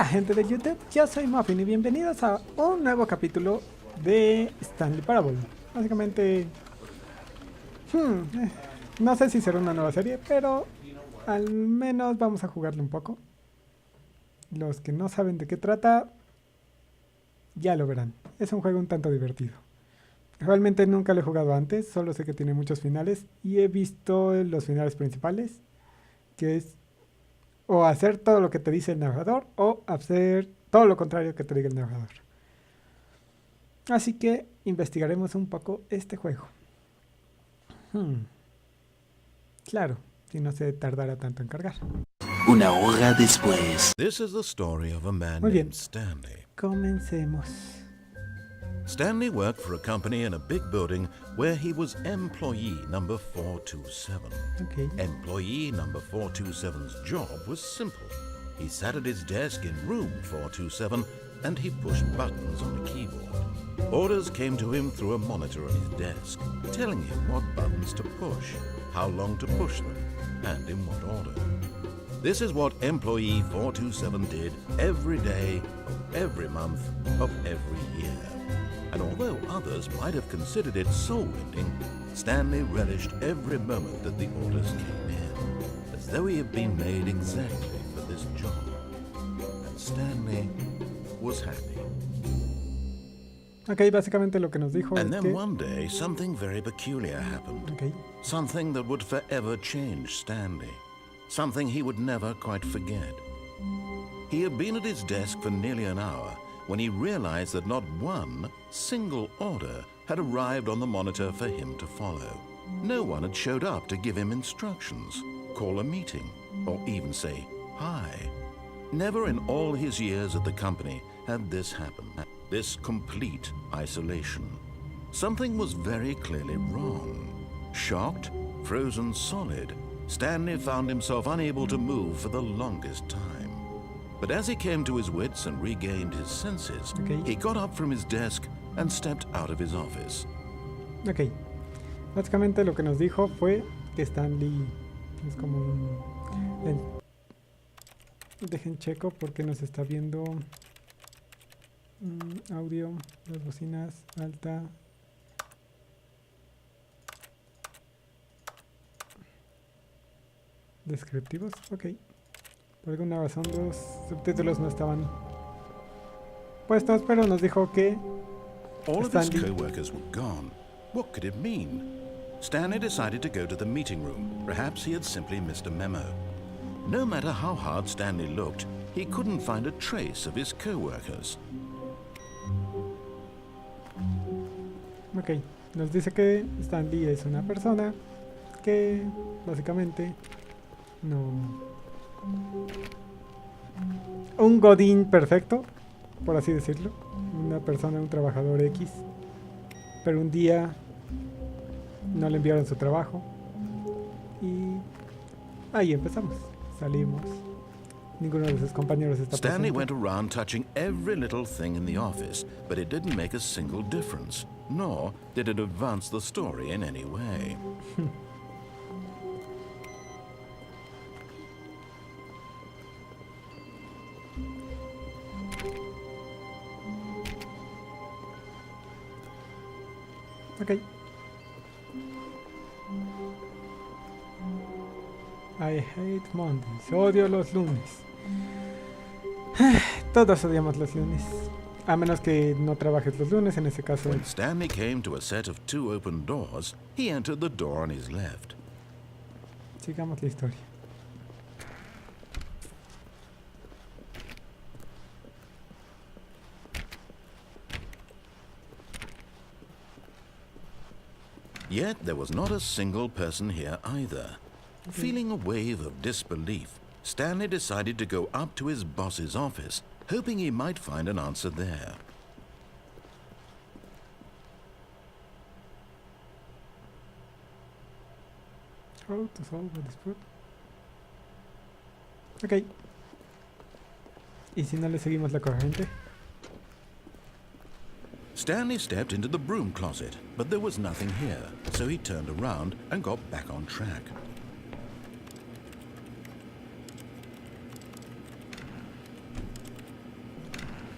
Hola gente de YouTube, yo soy Muffin y bienvenidos a un nuevo capítulo de Stanley Parable. Básicamente, no sé si será una nueva serie, pero al menos vamos a jugarle un poco. Los que no saben de qué trata, ya lo verán. Es un juego un tanto divertido. Realmente nunca lo he jugado antes, solo sé que tiene muchos finales y he visto los finales principales, que es o hacer todo lo que te dice el narrador o hacer todo lo contrario que te diga el narrador. Así que investigaremos un poco este juego. Claro, si no se tardara tanto en cargar. Una hora después. This is the story of a man Muy bien. named Stanley. Comencemos. Stanley worked for a company in a big building where he was employee number 427. Ok. Employee number 427's job was simple. He sat at his desk in room 427 and he pushed buttons on a keyboard. Orders came to him through a monitor on his desk, telling him what buttons to push, how long to push them, and in what order. This is what employee 427 did every day of every month of every year. And although others might have considered it soul-winding, Stanley relished every moment that the orders came in, as though he had been made exactly for this job. And Stanley was happy. Ok, básicamente lo que nos dijo And es then que... one day, something very peculiar happened. Ok, Something that would forever change Stanley. Something he would never quite forget. He had been at his desk for nearly an hour when he realized that not one single order had arrived on the monitor for him to follow. No one had showed up to give him instructions, call a meeting, or even say hi. Never in all his years at the company had this happened. This complete isolation. Something was very clearly wrong. Shocked, frozen solid, Stanley found himself unable to move for the longest time. But as he came to his wits and regained his senses, Okay. he got up from his desk and stepped out of his office. ok. Básicamente lo que nos dijo fue que Stanley es como un... Dejen checo porque nos está viendo... audio, las bocinas, alta... Descriptivos, ok. Por alguna razón los subtítulos no estaban puestos, pero nos dijo que All of his Stanley... co-workers were gone. What could it mean? Stanley decided to go to the meeting room. Perhaps he had simply missed a memo. No matter how hard Stanley looked, he couldn't find a trace of his co-workers. Ok, nos dice que Stanley es una persona que básicamente no... Un godín perfecto, por así decirlo. Una persona, un trabajador X. Pero un día no le enviaron su trabajo. Y ahí empezamos. Salimos. Ninguno de sus compañeros está Stanley presente. went around touching every little thing in the office, but it didn't make a single difference, nor did it advance the story in any way. Ok. I hate Mondays. Odio los lunes. Todos odiamos los lunes. A menos que no trabajes los lunes, en ese caso. When Stanley came to a set of two open doors, he entered the door on his left. Sigamos la historia. Yet there was not a single person here either. Feeling a wave of disbelief, Stanley decided to go up to his boss's office, hoping he might find an answer there. How to solve a dispute. Ok. ¿Y si no le seguimos la corriente? Stanley stepped into the broom closet, but there was nothing here, so he turned around and got back on track.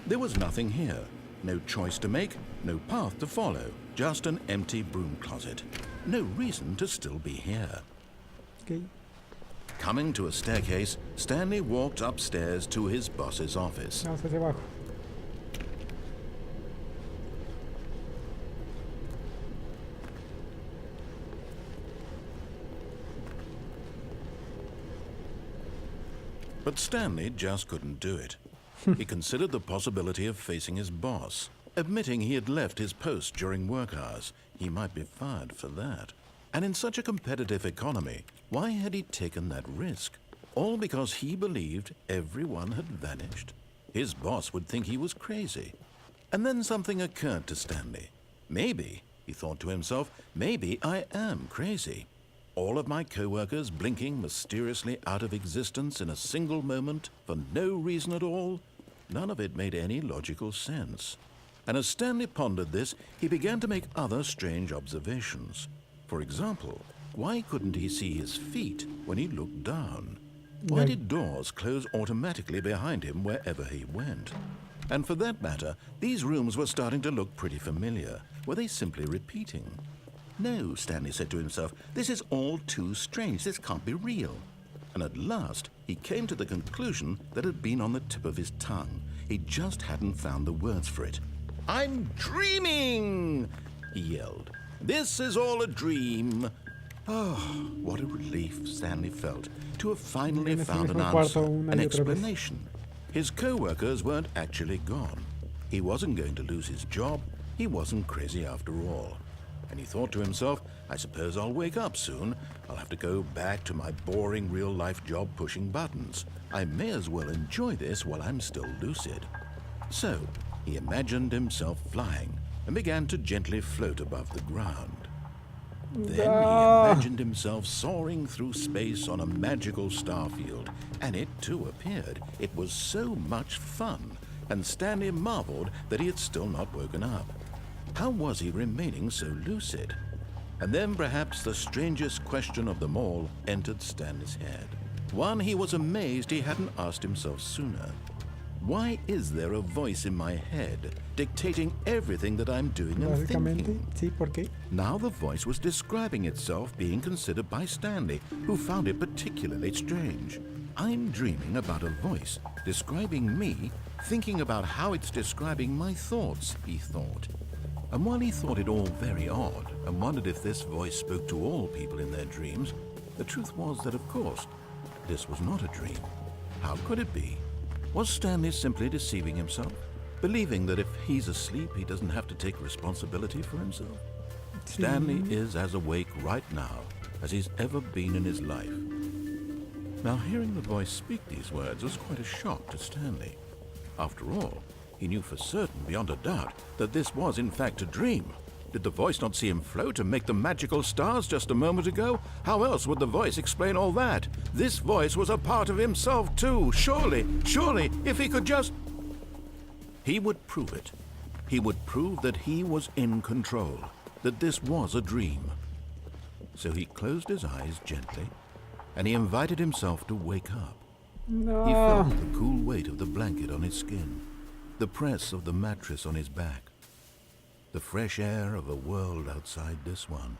There was nothing here. No choice to make, no path to follow. Just an empty broom closet. No reason to still be here. Ok. Coming to a staircase, Stanley walked upstairs to his boss's office. Vamos hacia abajo. But Stanley just couldn't do it. He considered the possibility of facing his boss. Admitting he had left his post during work hours, he might be fired for that. And in such a competitive economy, why had he taken that risk? All because he believed everyone had vanished? His boss would think he was crazy. And then something occurred to Stanley. Maybe, he thought to himself, maybe I am crazy. All of my co-workers blinking mysteriously out of existence in a single moment for no reason at all? None of it made any logical sense. And as Stanley pondered this, he began to make other strange observations. For example, why couldn't he see his feet when he looked down? Why did doors close automatically behind him wherever he went? And for that matter, these rooms were starting to look pretty familiar. Were they simply repeating? No, Stanley said to himself, this is all too strange. This can't be real. And at last, he came to the conclusion that had been on the tip of his tongue. He just hadn't found the words for it. I'm dreaming, he yelled. This is all a dream. Oh, what a relief Stanley felt to have finally found an answer, an explanation. His co-workers weren't actually gone. He wasn't going to lose his job. He wasn't crazy after all. And he thought to himself, I suppose I'll wake up soon. I'll have to go back to my boring real-life job pushing buttons. I may as well enjoy this while I'm still lucid. So, he imagined himself flying and began to gently float above the ground. Then he imagined himself soaring through space on a magical starfield, and it too appeared. It was so much fun, and Stanley marveled that he had still not woken up. How was he remaining so lucid? And then perhaps the strangest question of them all entered Stanley's head. One he was amazed he hadn't asked himself sooner. Why is there a voice in my head dictating everything that I'm doing and thinking? Sí, ¿por qué? Now the voice was describing itself being considered by Stanley, who found it particularly strange. I'm dreaming about a voice describing me, thinking about how it's describing my thoughts, he thought. And while he thought it all very odd and wondered if this voice spoke to all people in their dreams, the truth was that, of course, this was not a dream. How could it be? Was Stanley simply deceiving himself, believing that if he's asleep, he doesn't have to take responsibility for himself? Stanley is as awake right now as he's ever been in his life. Now, hearing the voice speak these words was quite a shock to Stanley. After all, he knew for certain, beyond a doubt, that this was in fact a dream. Did the voice not see him float and make the magical stars just a moment ago? How else would the voice explain all that? This voice was a part of himself too. Surely, if he could just... He would prove it. He would prove that he was in control, that this was a dream. So he closed his eyes gently, and he invited himself to wake up. No. He felt the cool weight of the blanket on his skin, the press of the mattress on his back, the fresh air of a world outside this one.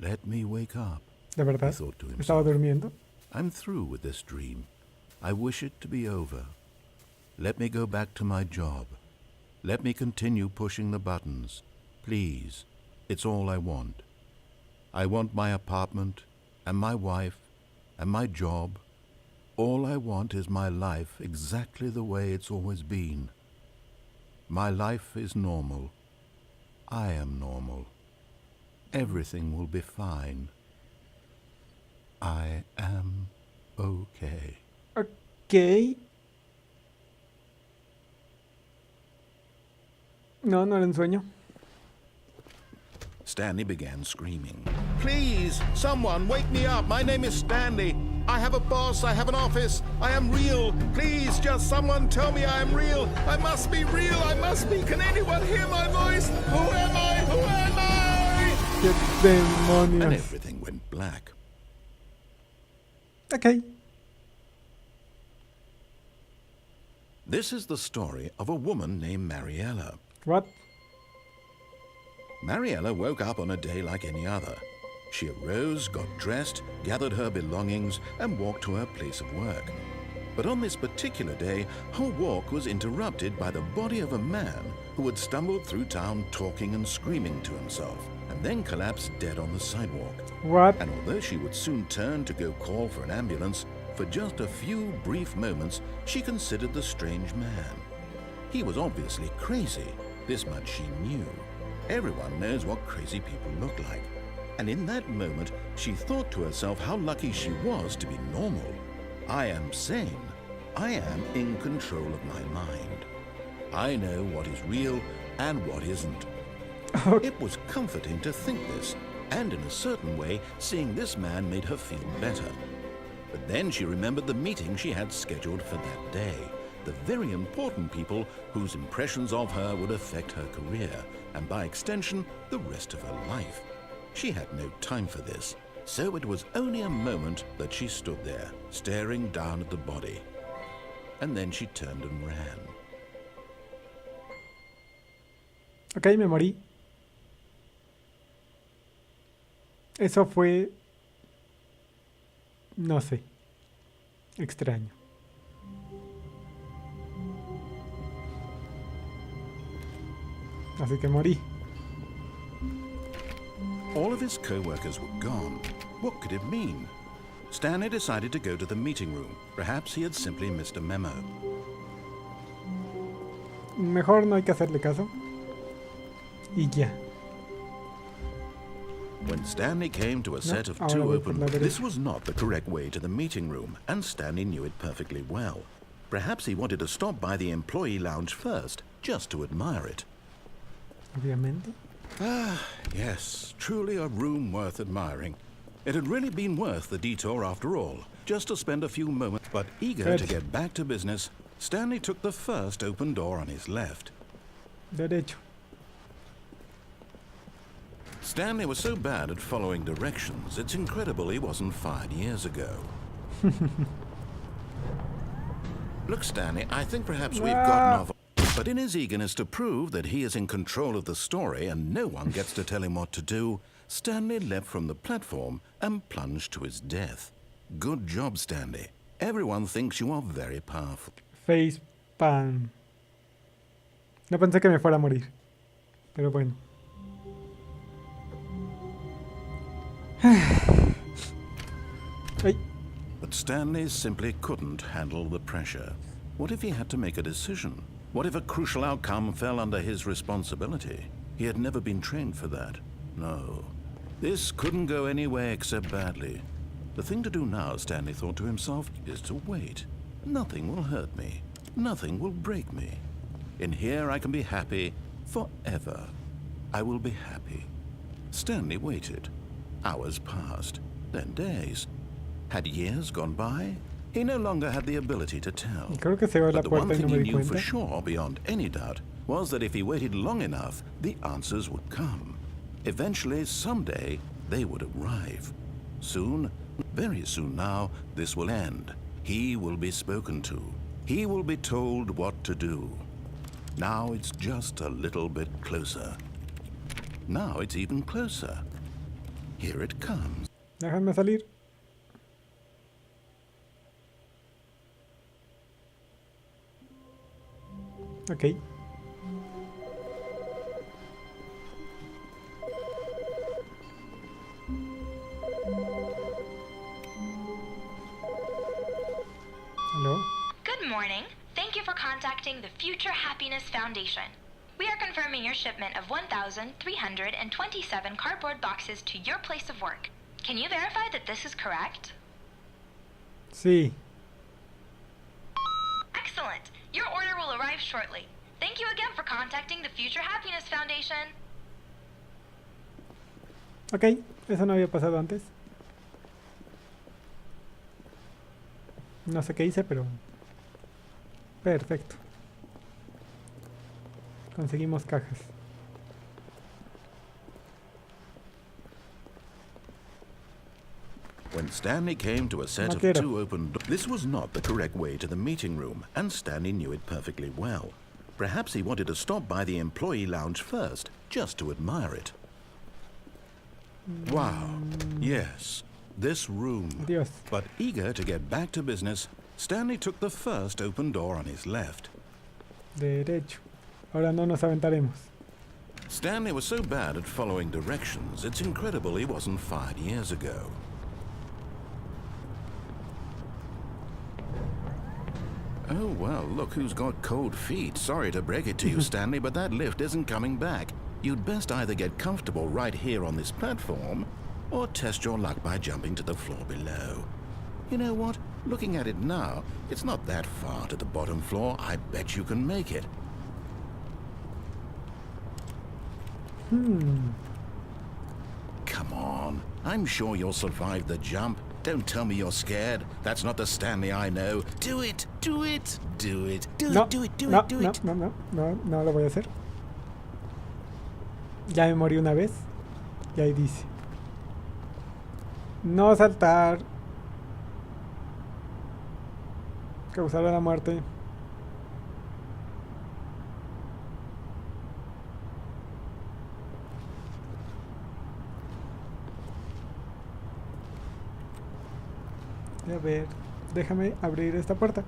Let me wake up, ¿De verdad? he thought to ¿Estaba himself. durmiendo? I'm through with this dream. I wish it to be over. Let me go back to my job. Let me continue pushing the buttons. Please, it's all I want. I want my apartment, and my wife, and my job. All I want is my life exactly the way it's always been. My life is normal. I am normal. Everything will be fine. I am okay. Ok. No, no era un sueño. Stanley began screaming. Please, someone, wake me up. My name is Stanley. I have a boss. I have an office. I am real. Please, just someone tell me I am real. I must be real. I must be. Can anyone hear my voice? Who am I? Who am I? ¡Qué demonios! And everything went black. Ok. This is the story of a woman named Mariella. What? Mariella woke up on a day like any other. She arose, got dressed, gathered her belongings, and walked to her place of work. But on this particular day, her walk was interrupted by the body of a man who had stumbled through town talking and screaming to himself, and then collapsed dead on the sidewalk. What? And although she would soon turn to go call for an ambulance, for just a few brief moments, she considered the strange man. He was obviously crazy. This much she knew. Everyone knows what crazy people look like. And in that moment, she thought to herself how lucky she was to be normal. I am sane. I am in control of my mind. I know what is real and what isn't. It was comforting to think this, and in a certain way, seeing this man made her feel better. But then she remembered the meeting she had scheduled for that day, the very important people whose impressions of her would affect her career, and by extension, the rest of her life. She had no time for this, so it was only a moment that she stood there, staring down at the body. And then she turned and ran. Ok, me morí. Eso fue... no sé. Extraño. Así que morí. All of his co-workers were gone. What could it mean? Stanley decided to go to the meeting room. Perhaps he had simply missed a memo. Mejor no hay que hacerle caso. Y ya. When Stanley came to a set of ahora two voy por open... la derecha. This was not the correct way to the meeting room, and Stanley knew it perfectly well. Perhaps he wanted to stop by the employee lounge first, just to admire it. Obviamente. Ah, yes, truly a room worth admiring. It had really been worth the detour after all, just to spend a few moments. But eager to get back to business, Stanley took the first open door on his left. Derecho. Stanley was so bad at following directions, it's incredible he wasn't fired years ago. Look, Stanley, I think perhaps we've gotten off... But in his eagerness to prove that he is in control of the story and no one gets to tell him what to do, Stanley leapt from the platform and plunged to his death. Good job, Stanley. Everyone thinks you are very powerful. Face palm. No pensé que me fuera a morir. Pero bueno. Ay. But Stanley simply couldn't handle the pressure. What if he had to make a decision? What if a crucial outcome fell under his responsibility? He had never been trained for that. No. This couldn't go any way except badly. The thing to do now, Stanley thought to himself, is to wait. Nothing will hurt me. Nothing will break me. In here I can be happy forever. I will be happy. Stanley waited. Hours passed, then days. Had years gone by? He no longer had the ability to tell. Creo que se va la But the one puerta y thing no me he di knew for cuenta. sure, beyond any doubt, was that if he waited long enough, the answers would come. Eventually, someday, they would arrive. Soon, very soon now, this will end. He will be spoken to. He will be told what to do. Now it's just a little bit closer. Now it's even closer. Here it comes. Déjame salir. Ok. Hello. Good morning. Thank you for contacting the Future Happiness Foundation. We are confirming your shipment of 1,327 cardboard boxes to your place of work. Can you verify that this is correct? Sí. Excellent. Your order will arrive shortly. Thank you again for contacting the Future Happiness Foundation. Ok. Eso no había pasado antes. No sé qué hice, pero... perfecto. Conseguimos cajas. When Stanley came to a set of Maquero. 2 open doors, this was not the correct way to the meeting room, and Stanley knew it perfectly well. Perhaps he wanted to stop by the employee lounge first, just to admire it. Wow, yes, this room. Dios. But eager to get back to business, Stanley took the first open door on his left. Derecho. Ahora no nos aventaremos. Stanley was so bad at following directions, it's incredible he wasn't fired years ago. Oh, well, look who's got cold feet. Sorry to break it to you, Stanley, but that lift isn't coming back. You'd best either get comfortable right here on this platform, or test your luck by jumping to the floor below. You know what? Looking at it now, it's not that far to the bottom floor. I bet you can make it. Come on. I'm sure you'll survive the jump. Don't tell me you're scared. That's not the Stanley I know. Do it! Do it! Do it! Do No, it! Do it! Do no, it! Do no, it! no, no, no, no lo voy a hacer. Ya me morí una vez. Y ahí dice. No saltar. Causar la muerte. A ver, déjame abrir esta puerta.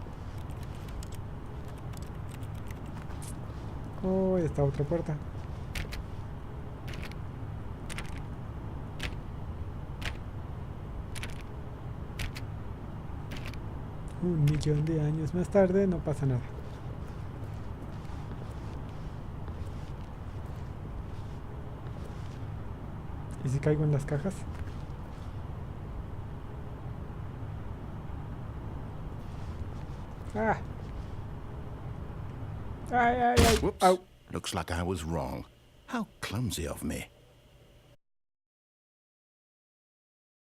Oh, esta otra puerta. Un millón de años más tarde, no pasa nada. ¿Y si caigo en las cajas? Ah. Ay, ay, ay. Whoops. Au. Looks like I was wrong. How clumsy of me.